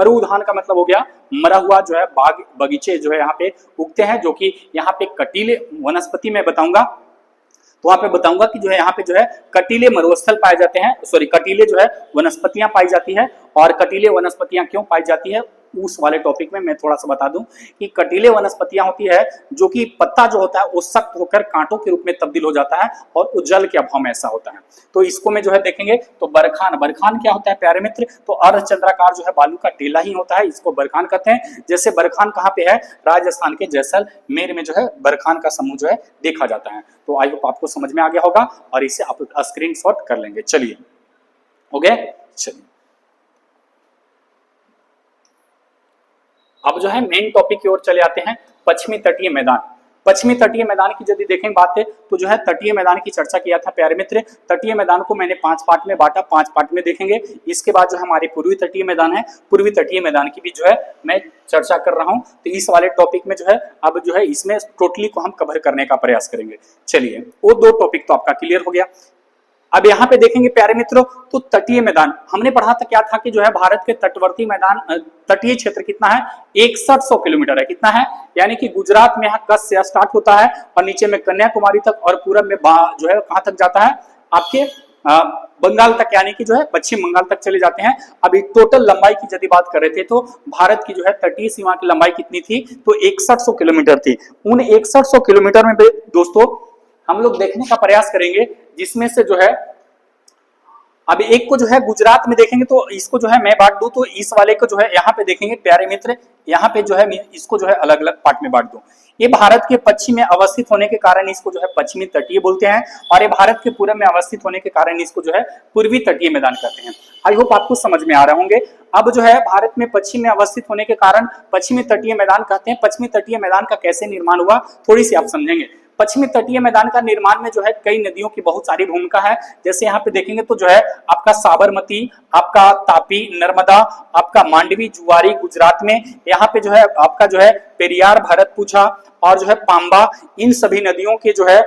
उद्यान का मतलब हो गया मरा हुआ जो है बाग बगीचे जो है यहाँ पे उगते हैं, जो कि यहाँ पे कटीले वनस्पति में बताऊंगा, तो वहां पे बताऊंगा कि जो है यहाँ पे जो है कटीले मरुस्थल पाए जाते हैं, सॉरी कटीले जो है वनस्पतियां पाई जाती है। और कटीले वनस्पतियां क्यों पाई जाती है, उस वाले टॉपिक में मैं थोड़ा सा बता दूं कि कटीले वनस्पतियां होती है जो कि पत्ता जो होता है वो सख्त होकर कांटों के रूप में तब्दील हो जाता है, और वो जल के अभाव में ऐसा होता है। तो इसको में जो है देखेंगे तो बरखान, बरखान क्या होता है प्यारे मित्र, तो अर्धचंद्राकार जो है बालू का टीला ही होता है, इसको बरखान कहते हैं। जैसे बरखान कहाँ पे है, राजस्थान के जैसलमेर में जो है बरखान का समूह जो है देखा जाता है। तो आई होप आपको समझ में आ गया होगा, और इसे आप स्क्रीनशॉट कर लेंगे। चलिए, हो गया। चलिए, अब जो है मेन टॉपिक की ओर चले आते हैं, पश्चिमी तटीय मैदान। पश्चिमी तटीय मैदान की यदि देखें बात है तो जो है तटीय मैदान की चर्चा किया था प्यारे मित्र। तटीय मैदान को मैंने 5 पार्ट में बांटा, 5 पार्ट में देखेंगे। इसके बाद जो हमारे पूर्वी तटीय मैदान है, पूर्वी तटीय मैदान की भी जो है मैं चर्चा कर रहा हूं। तो इस वाले टॉपिक में जो है अब जो है इसमें टोटली को हम कवर करने का प्रयास करेंगे। चलिए, वो 2 टॉपिक तो आपका क्लियर हो गया। अब यहाँ पे देखेंगे प्यारे मित्रों तो तटीय मैदान हमने पढ़ा था क्या था कि जो है भारत के तटवर्ती मैदान, तटीय क्षेत्र कितना है, 6100 किलोमीटर है। कितना है, यानी कि गुजरात में यहाँ कच्छ से स्टार्ट होता है और नीचे में कन्याकुमारी तक, और पूरब में जो है कहाँ तक जाता है, आपके बंगाल तक, यानी कि जो है पश्चिम बंगाल तक चले जाते हैं। अभी टोटल लंबाई की यदि बात कर रहे थे तो भारत की जो है तटीय सीमा की लंबाई कितनी थी, तो 6100 किलोमीटर थी। उन 6100 किलोमीटर में दोस्तों हम लोग देखने का प्रयास करेंगे, जिसमें से जो है अब एक को जो है गुजरात में देखेंगे तो इसको जो है मैं बांट दूं, तो इस वाले को जो है यहाँ पे देखेंगे प्यारे मित्र, यहाँ पे जो है इसको जो है अलग अलग पार्ट में बांट दूं। ये भारत के पश्चिम में अवस्थित होने के कारण इसको जो है पश्चिमी तटीय बोलते हैं, और ये भारत के पूर्व में अवस्थित होने के कारण इसको जो है पूर्वी तटीय मैदान कहते हैं। आई होप आपको समझ में आ रहे होंगे। अब जो है भारत में पश्चिम में अवस्थित होने के कारण पश्चिमी तटीय मैदान कहते हैं। पश्चिमी तटीय मैदान का कैसे निर्माण हुआ थोड़ी सी आप समझेंगे। पश्चिमी तटीय मैदान का निर्माण में जो है कई नदियों की बहुत सारी भूमिका है। जैसे यहाँ पे देखेंगे तो जो है आपका साबरमती, आपका तापी, नर्मदा, आपका मांडवी, जुआरी गुजरात में, यहाँ पे जो है आपका जो है पेरियार, भरतपुझा और जो है पांबा, इन सभी नदियों के जो है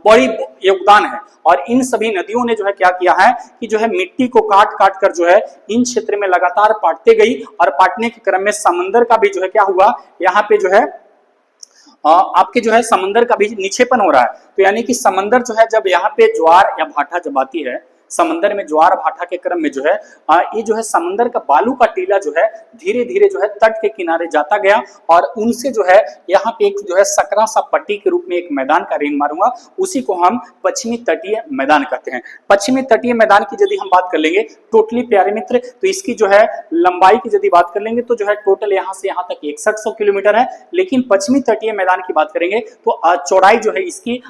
बड़ी योगदान है। और इन सभी नदियों ने जो है क्या किया है कि जो है मिट्टी को काट काट कर जो है इन क्षेत्र में लगातार पाटते गई, और पाटने के क्रम में समंदर का भी जो है क्या हुआ, यहाँ पे जो है आपके जो है समंदर का भी निक्षेपण हो रहा है। तो यानी कि समंदर जो है जब यहाँ पे ज्वार या भाटा जब आती है, समंदर में ज्वार भाटा के क्रम में जो है ये जो है समंदर का बालू का टीला जो है धीरे धीरे जो है तट के किनारे जाता गया, और उनसे जो है यहाँ पे एक जो है सकरा सा पट्टी के रूप में एक मैदान का निर्माण हुआ, उसी को हम पश्चिमी तटीय मैदान कहते हैं। पश्चिमी तटीय मैदान की यदि हम बात कर लेंगे टोटली प्यारे मित्र, तो इसकी जो है लंबाई की यदि बात कर लेंगे तो जो है टोटल यहाँ से यहाँ तक 6100 किलोमीटर है। लेकिन पश्चिमी तटीय मैदान की बात करेंगे तो चौड़ाई जो है इसकी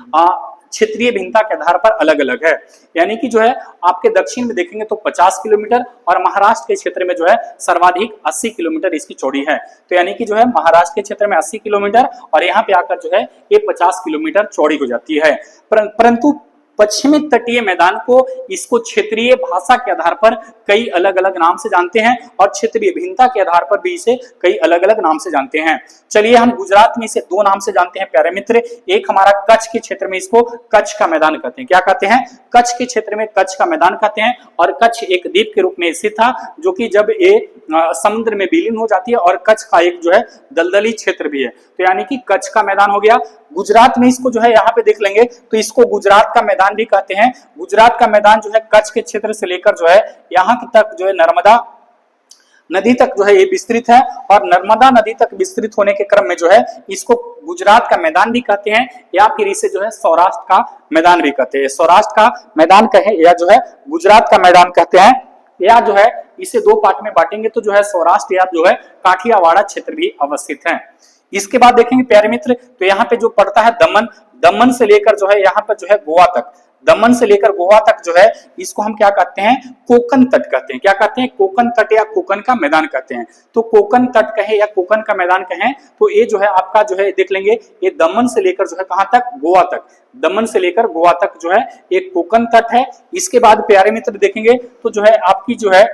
क्षेत्रीय भिन्नता के आधार पर अलग अलग है। यानी कि जो है आपके दक्षिण में देखेंगे तो 50 किलोमीटर, और महाराष्ट्र के क्षेत्र में जो है सर्वाधिक 80 किलोमीटर इसकी चौड़ी है। तो यानी कि जो है महाराष्ट्र के क्षेत्र में 80 किलोमीटर और यहाँ पे आकर जो है ये 50 किलोमीटर चौड़ी हो जाती है। परंतु पश्चिमी तटीय मैदान को इसको क्षेत्रीय भाषा के आधार पर कई अलग अलग नाम से जानते हैं, और क्षेत्रीय भिन्नता के आधार पर भी इसे कई अलग अलग नाम से जानते हैं। चलिए हम गुजरात में इसे दो नाम से जानते हैं प्यारे मित्र। एक हमारा कच्छ के क्षेत्र में इसको कच्छ का मैदान कहते हैं। क्या कहते हैं? कच्छ के क्षेत्र में कच्छ का मैदान कहते हैं। और कच्छ एक द्वीप के रूप में स्थित था, जो कि जब ये समुद्र में विलीन हो जाती है, और कच्छ का एक जो है दलदली क्षेत्र भी है। तो यानी कि कच्छ का मैदान हो गया। गुजरात में इसको जो है यहाँ पे देख लेंगे तो इसको गुजरात का मैदान भी कहते हैं। गुजरात का मैदान जो है कच्छ के क्षेत्र से लेकर जो है यहाँ तक जो है नर्मदा नदी तक जो है ये विस्तृत है, और नर्मदा नदी तक विस्तृत होने के क्रम में जो है इसको गुजरात का मैदान भी कहते हैं, या फिर इसे जो है सौराष्ट्र का मैदान भी कहते हैं। सौराष्ट्र का मैदान कहे या जो है गुजरात का मैदान कहते हैं, या जो है इसे दो पार्ट में बांटेंगे तो जो है सौराष्ट्र या जो है काठियावाड़ क्षेत्र भी अवस्थित है। इसके बाद देखेंगे प्यारे मित्र, तो यहाँ पे जो पड़ता है दमन, दमन से लेकर जो है यहाँ पर जो है गोवा तक, दमन से लेकर गोवा तक जो है इसको हम क्या कहते हैं? कोकन तट कहते हैं। क्या कहते हैं? कोकन तट या कोकन का मैदान कहते हैं। तो कोकन तट कहे या कोकन का मैदान कहें तो ये जो है आपका जो है देख लेंगे, ये दमन से लेकर जो है कहां तक? गोवा तक। दमन से लेकर गोवा तक जो है एक कोकन तट है। इसके बाद प्यारे मित्र देखेंगे तो जो है आपकी जो है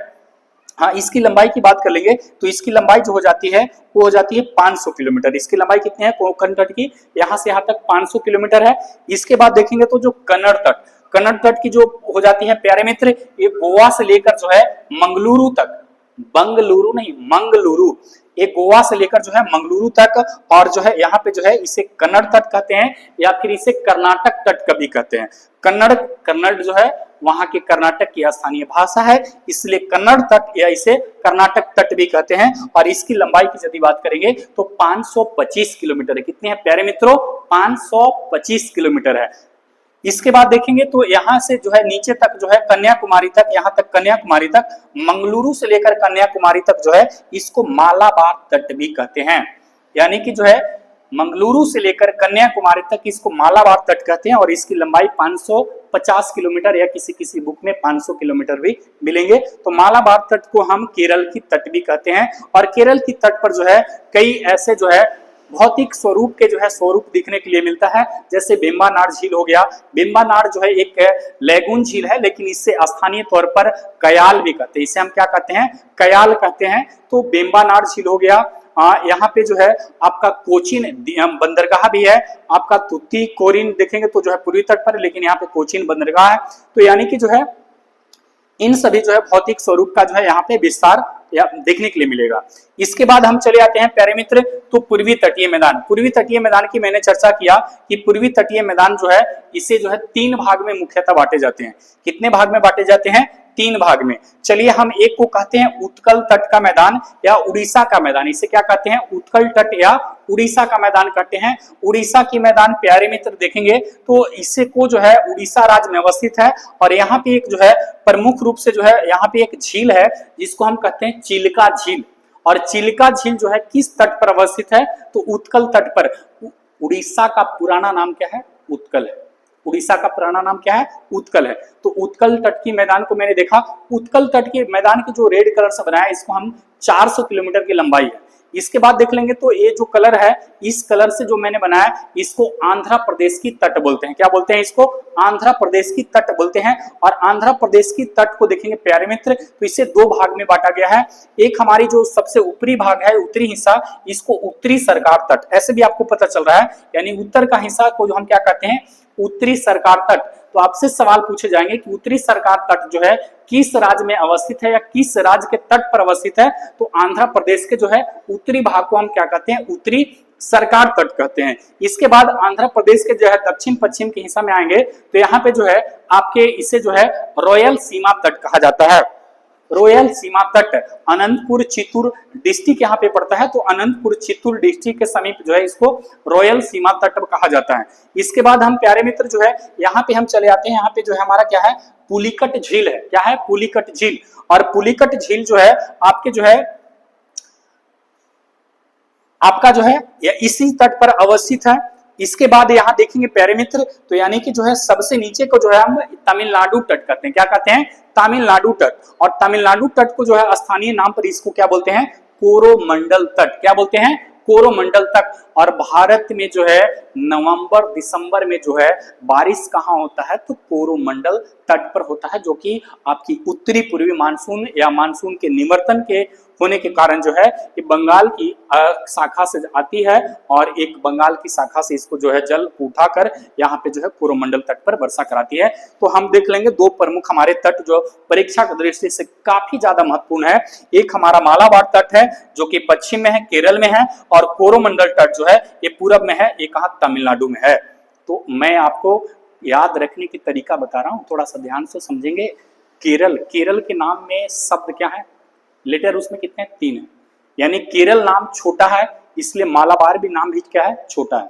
इसकी लंबाई की बात कर लेंगे तो इसकी लंबाई जो हो जाती है वो हो जाती है 500 किलोमीटर। इसकी लंबाई कितनी है कोकन तट की? यहाँ से यहाँ तक 500 किलोमीटर है। इसके बाद देखेंगे तो जो कन्नड़ तट, कन्नड़ तट की जो हो जाती है प्यारे मित्र, ये गोवा से लेकर जो है मंगलुरु तक, बंगलुरु नहीं मंगलुरु, एक गोवा से लेकर जो है मंगलुरु तक, और जो है यहाँ पे जो है इसे कन्नड़ तट कहते हैं, या फिर इसे कर्नाटक तट कभी कहते हैं। कन्नड़ जो है वहां के कर्नाटक की स्थानीय भाषा है, इसलिए कन्नड़ तट या इसे कर्नाटक तट भी कहते हैं। और इसकी लंबाई की यदि बात करेंगे तो 525 किलोमीटर है। कितने हैं प्यारे मित्रों? 525 किलोमीटर है। इसके बाद देखेंगे तो यहाँ से जो है नीचे तक जो है कन्याकुमारी तक, यहाँ तक कन्याकुमारी तक, मंगलुरु से लेकर कन्याकुमारी तक जो है इसको मालाबार तट भी कहते हैं। यानी कि जो है मंगलुरु से लेकर कन्याकुमारी तक इसको मालाबार तट कहते हैं, और इसकी लंबाई 550 किलोमीटर या किसी किसी बुक में 500 किलोमीटर भी मिलेंगे। तो मालाबार तट को हम केरल की तट भी कहते हैं, और केरल की तट पर जो है कई ऐसे जो है भौतिक स्वरूप के जो है स्वरूप दिखने के लिए मिलता है। जैसे बेम्बानाड झील हो गया। बेम्बानाड जो है एक लैगून झील है, लेकिन इससे स्थानीय तौर पर कयाल भी कहते हैं। इसे हम क्या कहते हैं? कयाल कहते हैं। तो बेम्बानाड झील हो गया। यहाँ पे जो है आपका कोचीन बंदरगाह भी है। आपका तुत्ती कोरिन देखेंगे तो जो है पूर्वी तट पर, लेकिन यहाँ पे कोचीन बंदरगाह है। तो यानी कि जो है इन सभी जो है भौतिक स्वरूप का जो है यहाँ पे विस्तार या देखने के लिए मिलेगा। इसके बाद हम चले आते हैं प्यारे मित्र तो पूर्वी तटीय मैदान। पूर्वी तटीय मैदान की मैंने चर्चा किया कि पूर्वी तटीय मैदान जो है इसे जो है 3 भाग में मुख्यतः बांटे जाते हैं। कितने भाग में बांटे जाते हैं? 3 भाग में। चलिए हम एक को कहते हैं उत्कल तट का मैदान या उड़ीसा का मैदान। इसे क्या कहते हैं? उत्कल तट या उड़ीसा का मैदान कहते हैं। उड़ीसा की मैदान प्यारे मित्र देखेंगे तो इसे को जो है उड़ीसा राज्य में अवस्थित है। और यहाँ पे एक जो है प्रमुख रूप से जो है यहाँ पे एक झील है जिसको हम कहते हैं चिल्का झील। और चिल्का झील जो है किस तट पर अवस्थित है, तो उत्कल तट पर। उड़ीसा का पुराना नाम क्या है, उत्कल है। उड़ीसा का पुराना नाम क्या है, उत्कल है। तो उत्कल तट की मैदान को मैंने देखा, उत्कल तट के मैदान की जो रेड कलर से बनाया इसको हम 400 किलोमीटर की लंबाई है। इसके बाद देख लेंगे तो ये जो कलर है, इस कलर से जो मैंने बनाया इसको आंध्र प्रदेश की तट बोलते हैं। क्या बोलते हैं इसको, आंध्र प्रदेश की तट बोलते हैं। और आंध्र प्रदेश की तट को देखेंगे प्यारे मित्र तो इसे दो भाग में बांटा गया है। एक हमारी जो सबसे ऊपरी भाग है, उत्तरी हिस्सा, इसको उत्तरी सरकार तट ऐसे भी आपको पता चल रहा है, यानी उत्तर का हिस्सा को जो हम क्या कहते हैं, उत्तरी सरकार तट। तो आपसे सवाल पूछे जाएंगे कि उत्तरी सरकार तट जो है किस राज्य में अवस्थित है या किस राज्य के तट पर अवस्थित है, तो आंध्र प्रदेश के जो है उत्तरी भाग को हम क्या कहते हैं, उत्तरी सरकार तट कहते हैं। इसके बाद आंध्र प्रदेश के जो है दक्षिण पश्चिम के हिस्सा में आएंगे तो यहाँ पे जो है आपके इसे जो है रॉयल सीमा तट कहा जाता है। रॉयल सीमा तट अनंतपुर चित्तूर डिस्ट्रिक्ट यहाँ पे पड़ता है, तो अनंतपुर चित्तूर डिस्ट्रिक्ट के समीप जो है इसको रॉयल सीमा तट कहा जाता है। इसके बाद हम प्यारे मित्र जो है यहाँ पे हम चले आते हैं, यहाँ पे जो है हमारा क्या है, पुलिकट झील है। क्या है, पुलिकट झील। और पुलिकट झील जो है आपके जो है आपका जो है इसी तट पर अवस्थित है। इसके बाद यहाँ देखेंगे प्यारे मित्र तो यानी कि जो है सबसे नीचे को जो है हम तमिलनाडु तट कहते हैं। क्या कहते हैं, तमिलनाडु तट। और तमिलनाडु तट को जो है स्थानीय नाम पर इसको क्या बोलते हैं, कोरोमंडल तट। क्या बोलते हैं, कोरोमंडल तट। और भारत में जो है नवंबर दिसंबर में जो है बारिश कहाँ होता है, तो कोरोमंडल तट पर होता है, जो कि आपकी उत्तरी पूर्वी मानसून या मानसून के निवर्तन के होने के कारण जो है ये बंगाल की शाखा से आती है और एक बंगाल की शाखा से इसको जो है जल उठाकर यहाँ पे जो है कोरोमंडल तट पर वर्षा कराती है। तो हम देख लेंगे दो प्रमुख हमारे तट जो परीक्षा की दृष्टि से काफी ज्यादा महत्वपूर्ण है। एक हमारा मालाबार तट है जो कि पश्चिम में है, केरल में है, और कोरोमंडल तट जो है ये पूरब में है, ये कहाँ, तमिलनाडु में है। तो मैं आपको याद रखने की तरीका बता रहा हूँ, थोड़ा सा ध्यान से समझेंगे। केरल, केरल के नाम में शब्द क्या है, लेटर उसमें कितने हैं, 3 है। यानी केरल नाम छोटा है इसलिए मालाबार भी नाम भी क्या है, छोटा है।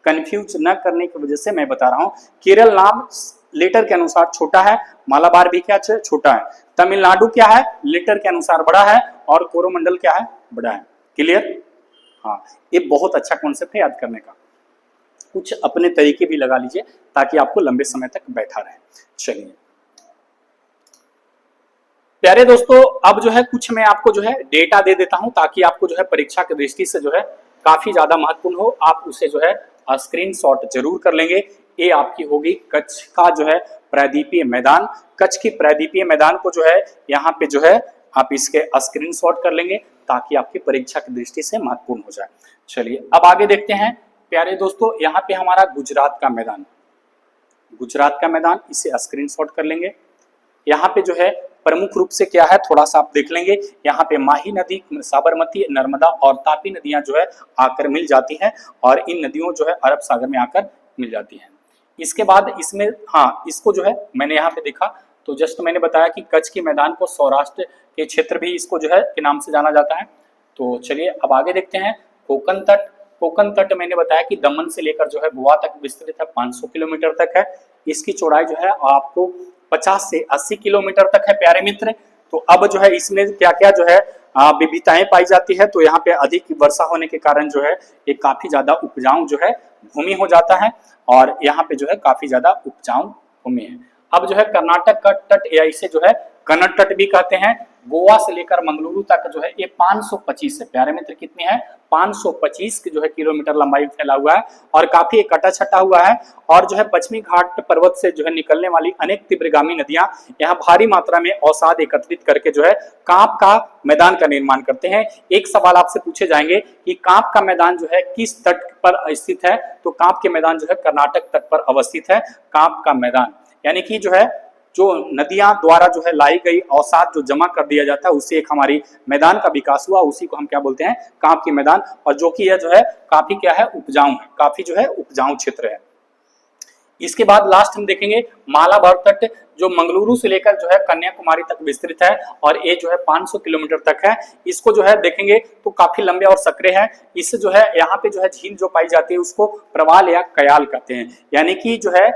कंफ्यूज न करने की वजह से मैं बता रहा हूं, केरल नाम लेटर के अनुसार छोटा है, मालाबार भी क्या छोटा है। तमिलनाडु क्या है, लेटर के अनुसार बड़ा है, और कोरोमंडल क्या है, बड़ा है। क्लियर, हाँ, ये बहुत अच्छा कॉन्सेप्ट है याद करने का। कुछ अपने तरीके भी लगा लीजिए ताकि आपको लंबे समय तक बैठा रहे। चलिए प्यारे दोस्तों, अब जो है कुछ मैं आपको जो है डेटा दे देता हूं ताकि आपको जो है परीक्षा की दृष्टि से जो है काफी ज्यादा महत्वपूर्ण हो। आप उसे जो है स्क्रीनशॉट जरूर कर लेंगे। ये आपकी होगी कच्छ का जो है प्रायद्वीपीय मैदान। कच्छ की प्रायद्वीपीय मैदान को जो है यहाँ पे जो है आप इसके स्क्रीनशॉट कर लेंगे ताकि आपकी परीक्षा की दृष्टि से महत्वपूर्ण हो जाए। चलिए अब आगे देखते हैं प्यारे दोस्तों, यहाँ पे हमारा गुजरात का मैदान, गुजरात का मैदान, इसे स्क्रीनशॉट कर लेंगे। यहाँ पे जो है प्रमुख रूप से क्या है, थोड़ा सा आप देख लेंगे। यहाँ पे माही नदी, साबरमती, नर्मदा और तापी नदियां जो है आकर मिल जाती हैं, और इन नदियों जो है अरब सागर में आकर मिल जाती हैं। इसके बाद इसमें हाँ, इसको जो है मैंने यहाँ पे देखा तो जस्ट मैंने बताया कि कच्छ के मैदान को सौराष्ट्र के क्षेत्र भी इसको जो है के नाम से जाना जाता है। तो चलिए अब आगे देखते हैं कोकण तट। कोकण तट मैंने बताया कि दमन से लेकर जो है गोवा तक विस्तृत है, 500 किलोमीटर तक है। इसकी चौड़ाई जो है आपको 50 से 80 किलोमीटर तक है प्यारे मित्र। तो अब जो है इसमें क्या क्या जो है विविधताएं पाई जाती है। तो यहाँ पे अधिक वर्षा होने के कारण जो है ये काफी ज्यादा उपजाऊ जो है भूमि हो जाता है, और यहाँ पे जो है काफी ज्यादा उपजाऊ भूमि है। अब जो है कर्नाटक का तट, या इसे जो है कन्नड़ तट भी कहते हैं, गोवा से लेकर मंगलुरु तक जो है ये 525 है प्यारे मित्र, कितनी है, 525 की जो है किलोमीटर लंबाई फैला हुआ है, और काफी कटा छटा हुआ है। और जो है पश्चिमी घाट पर्वत से जो है निकलने वाली अनेक तीव्रगामी नदियां यहाँ भारी मात्रा में अवसाद एकत्रित करके जो है कांप का मैदान का निर्माण करते हैं। एक सवाल आपसे पूछे जाएंगे कि कांप का मैदान जो है किस तट पर स्थित है, तो कांप के मैदान जो है कर्नाटक तट पर अवस्थित है। कांप का मैदान यानी कि जो है जो नदियां द्वारा जो है लाई गई अवसाद जो जमा कर दिया जाता है, उससे एक हमारी मैदान का विकास हुआ, उसी को हम क्या बोलते हैं, कांप के मैदान। और जो कि यह जो है काफी क्या है, उपजाऊ है, काफी जो है उपजाऊ क्षेत्र है। इसके बाद लास्ट हम देखेंगे मालाबार तट, जो मंगलुरु से लेकर जो है कन्याकुमारी तक विस्तृत है और ये जो है 500 किलोमीटर तक है। इसको जो है देखेंगे तो काफी लंबे और सकरे हैं। इससे जो है यहाँ पे जो है झील जो पाई जाती है उसको प्रवाल या कयाल कहते हैं, यानी कि जो है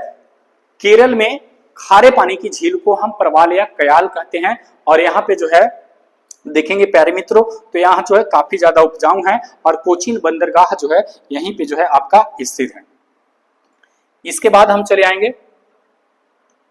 केरल में खारे पानी की झील को हम प्रवाल या कयाल कहते हैं। और यहाँ पे जो है देखेंगे प्यारे मित्रों तो यहाँ जो है काफी ज्यादा उपजाऊ है और कोचीन बंदरगाह जो है यहीं पे जो है आपका स्थित है। इसके बाद हम चले आएंगे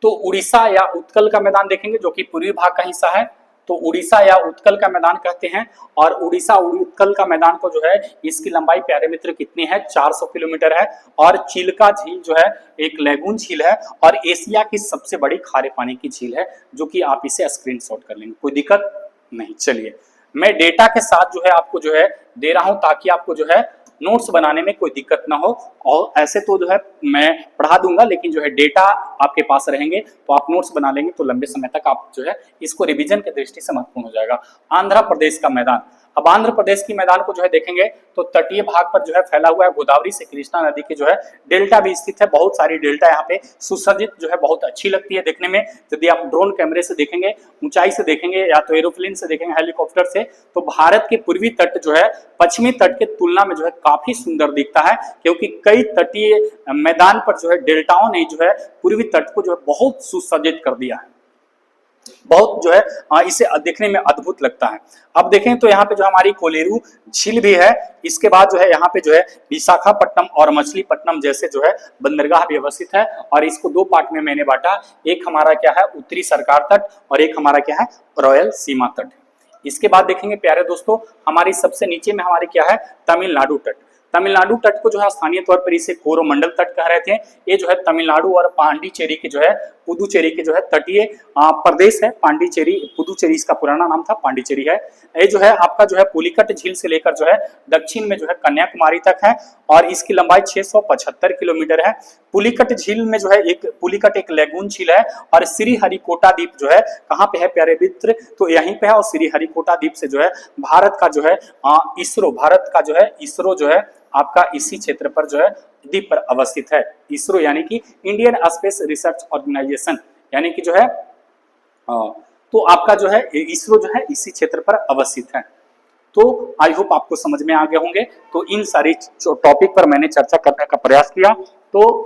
तो उड़ीसा या उत्कल का मैदान देखेंगे, जो कि पूर्वी भाग का हिस्सा है। तो उड़ीसा या उत्कल का मैदान कहते हैं। और उड़ीसा उत्कल का मैदान को जो है इसकी लंबाई प्यारे मित्र कितनी है, 400 किलोमीटर है। और चिल्का झील जो है एक लैगून झील है और एशिया की सबसे बड़ी खारे पानी की झील है, जो कि आप इसे स्क्रीनशॉट कर लेंगे, कोई दिक्कत नहीं। चलिए मैं डेटा के साथ जो है आपको जो है दे रहा हूं ताकि आपको जो है नोट्स बनाने में कोई दिक्कत ना हो। और ऐसे तो जो है मैं पढ़ा दूंगा, लेकिन जो है डेटा आपके पास रहेंगे तो आप नोट्स बना लेंगे तो लंबे समय तक आप जो है इसको रिवीजन के दृष्टि से महत्वपूर्ण हो जाएगा। आंध्र प्रदेश का मैदान, अब आंध्र प्रदेश की मैदान को जो है देखेंगे तो तटीय भाग पर जो है फैला हुआ है, गोदावरी से कृष्णा नदी के जो है डेल्टा भी स्थित है। बहुत सारी डेल्टा यहाँ पे सुसज्जित जो है बहुत अच्छी लगती है देखने में। यदि आप ड्रोन कैमरे से देखेंगे, ऊंचाई से देखेंगे या तो एरोप्लेन से देखेंगे, हेलीकॉप्टर से, तो भारत के पूर्वी तट जो है पश्चिमी तट के तुलना में जो है काफी सुंदर दिखता है, क्योंकि कई तटीय मैदान पर जो है डेल्टाओं ने जो है पूर्वी तट को जो है बहुत सुसज्जित कर दिया है, बहुत जो है इसे देखने में अद्भुत लगता है। अब देखें तो यहाँ पे जो हमारी कोलेरू झील भी है। इसके बाद जो है यहाँ पे जो है विशाखापट्टनम और मछलीपट्टनम जैसे जो है बंदरगाह भी अवस्थित है। और इसको दो पार्ट में मैंने बांटा, एक हमारा क्या है उत्तरी सरकार तट और एक हमारा क्या है रॉयल सीमा तट। इसके बाद देखेंगे प्यारे दोस्तों हमारी सबसे नीचे में हमारे क्या है तमिलनाडु तट। तमिलनाडु तट को जो है स्थानीय तौर पर इसे कोरोमंडल तट कह रहे थे। ये जो है तमिलनाडु और पांडिचेरी के जो है पुदुचेरी के जो है तटीय प्रदेश है। पांडिचेरी पुदुचेरी इसका पुराना नाम था, पांडिचेरी है। ये जो है आपका जो है पुलिकट झील से लेकर जो है दक्षिण में जो है कन्याकुमारी तक है और इसकी लंबाई 675 किलोमीटर है। पुलिकट झील में जो है पुलिकट एक लैगून झील है और श्रीहरिकोटा द्वीप जो है कहाँ पे है प्यारे मित्र, तो यहीं पे है। और श्रीहरिकोटा द्वीप से जो है भारत का जो है इसरो जो है आपका इसी क्षेत्र पर जो है द्वीप पर अवस्थित है। इसरो यानी कि इंडियन स्पेस रिसर्च ऑर्गेनाइजेशन, यानी कि जो है तो आपका जो है इसरो जो है इसी क्षेत्र पर अवस्थित है। तो आई होप आपको समझ में आ गए होंगे। तो इन सारी टॉपिक पर मैंने चर्चा करने का प्रयास किया। तो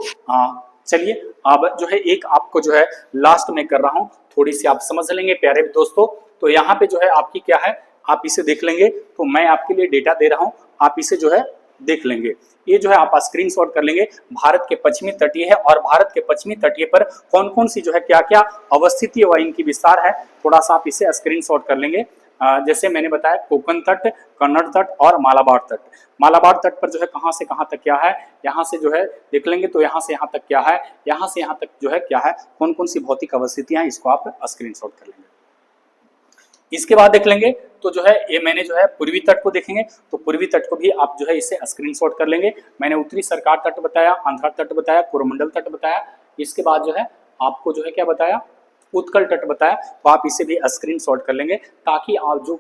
चलिए अब जो है एक आपको जो है लास्ट में कर रहा हूं, थोड़ी सी आप समझ लेंगे प्यारे दोस्तों। तो यहाँ पे जो है आपकी क्या है आप इसे देख लेंगे। तो मैं आपके लिए डेटा दे रहा हूं, आप इसे जो है देख लेंगे। ये जो है आप स्क्रीनशॉट कर लेंगे। भारत के पश्चिमी तटीय है और भारत के पश्चिमी तटीय पर कौन कौन सी जो है क्या क्या अवस्थिति व इनकी विस्तार है, थोड़ा सा आप इसे स्क्रीनशॉट कर लेंगे। जैसे मैंने बताया कोकण तट, कन्नड़ तट और मालाबार तट। मालाबार तट पर जो है कहाँ से कहाँ तक क्या है, यहाँ से जो है देख लेंगे तो यहाँ से यहाँ तक क्या है, यहाँ से यहाँ तक जो है क्या है, कौन कौन सी भौतिक अवस्थितियां, इसको आप स्क्रीनशॉट कर लेंगे। इसके बाद देख लेंगे तो जो है ये मैंने जो है पूर्वी तट को देखेंगे तो पूर्वी तट को भी आप जो है इसे स्क्रीनशॉट कर लेंगे। मैंने उत्तरी सरकार तट बताया, आंध्र तट बताया, कोरोमंडल तट बताया। इसके बाद जो है आपको जो है क्या बताया, उत्कल तट बताया। तो आप इसे भी स्क्रीनशॉट कर लेंगे ताकि आप जो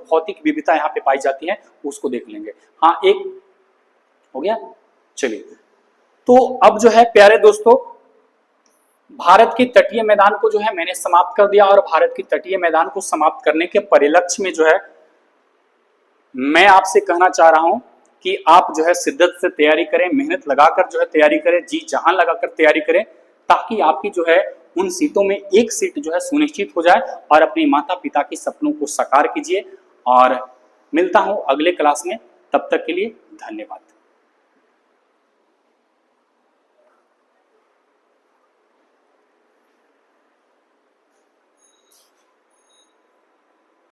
भौतिक विविधता यहाँ पे पाई जाती है उसको देख लेंगे। हाँ एक हो गया। चलिए तो अब जो है प्यारे दोस्तों भारत के तटीय मैदान को जो है मैंने समाप्त कर दिया। और भारत के तटीय मैदान को समाप्त करने के परिलक्ष्य में जो है मैं आपसे कहना चाह रहा हूं कि आप जो है शिद्दत से तैयारी करें, मेहनत लगाकर जो है तैयारी करें, जी जहां लगाकर तैयारी करें, ताकि आपकी जो है उन सीटों में एक सीट जो है सुनिश्चित हो जाए और अपने माता पिता के सपनों को साकार कीजिए। और मिलता हूं अगले क्लास में, तब तक के लिए धन्यवाद।